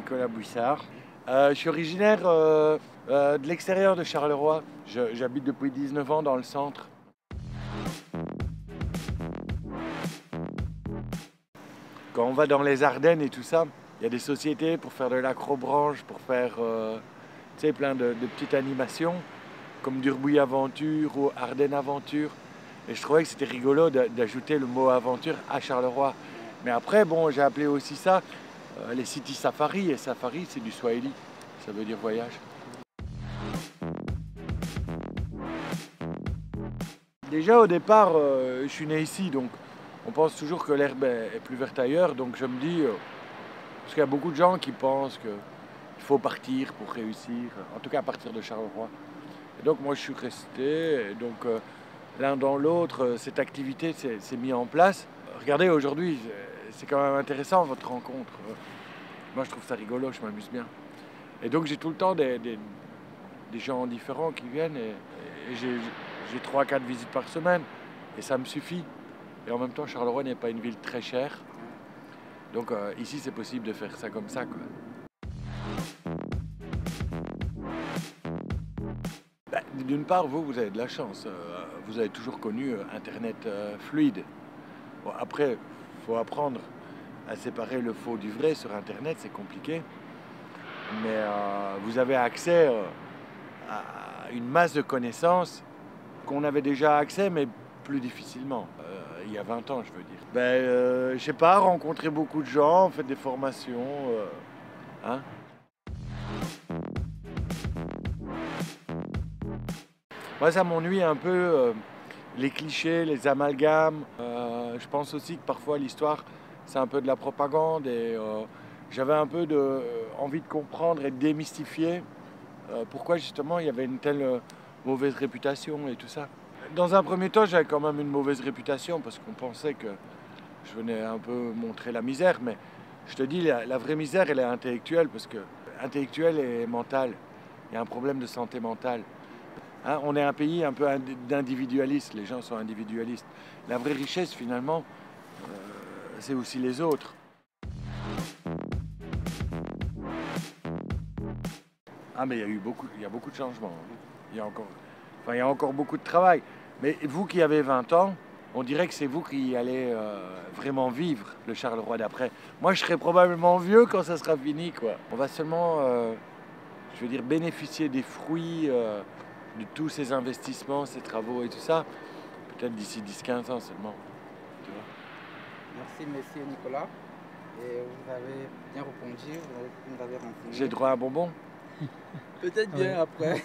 Nicolas Bouissard. Je suis originaire de l'extérieur de Charleroi. J'habite depuis 19 ans dans le centre. Quand on va dans les Ardennes et tout ça, il y a des sociétés pour faire de l'acrobranche, pour faire tu sais, plein de petites animations, comme Durbouille Aventure ou Ardennes Aventure. Et je trouvais que c'était rigolo d'ajouter le mot aventure à Charleroi. Mais après, bon, j'ai appelé aussi ça les City Safari. Et Safari, c'est du Swahili. Ça veut dire voyage. Déjà, au départ, je suis né ici, donc on pense toujours que l'herbe est plus verte ailleurs. Donc je me dis, parce qu'il y a beaucoup de gens qui pensent qu'il faut partir pour réussir, en tout cas à partir de Charleroi. Et donc moi, je suis resté. Et donc l'un dans l'autre, cette activité s'est mise en place. Regardez, aujourd'hui, c'est quand même intéressant votre rencontre. Moi, je trouve ça rigolo, je m'amuse bien. Et donc, j'ai tout le temps des gens différents qui viennent et j'ai 3-4 visites par semaine et ça me suffit. Et en même temps, Charleroi n'est pas une ville très chère. Donc, ici, c'est possible de faire ça comme ça, quoi. Ben, d'une part, vous avez de la chance. Vous avez toujours connu Internet fluide. Bon, après, il faut apprendre à séparer le faux du vrai sur Internet, c'est compliqué. Mais vous avez accès à une masse de connaissances qu'on avait déjà accès, mais plus difficilement. Il y a 20 ans, je veux dire. Je sais pas, rencontrer beaucoup de gens, faire des formations. Hein. Moi, ça m'ennuie un peu les clichés, les amalgames. Je pense aussi que parfois l'histoire, c'est un peu de la propagande et j'avais un peu envie de comprendre et de démystifier pourquoi justement il y avait une telle mauvaise réputation et tout ça. Dans un premier temps, j'avais quand même une mauvaise réputation parce qu'on pensait que je venais un peu montrer la misère, mais je te dis, la vraie misère, elle est intellectuelle parce que intellectuelle et mentale. Il y a un problème de santé mentale. Hein, on est un pays un peu d'individualistes, les gens sont individualistes. La vraie richesse, finalement, c'est aussi les autres. Ah, mais il y a beaucoup de changements. Hein. Il y a encore beaucoup de travail. Mais vous qui avez 20 ans, on dirait que c'est vous qui allez vraiment vivre le Charleroi d'après. Moi, je serai probablement vieux quand ça sera fini, quoi. On va seulement, je veux dire, bénéficier des fruits de tous ces investissements, ces travaux et tout ça, peut-être d'ici 10-15 ans seulement. Tu vois. Merci, monsieur Nicolas. Et vous avez bien répondu, vous nous avez renseigné. J'ai droit à un bonbon? Peut-être bien après.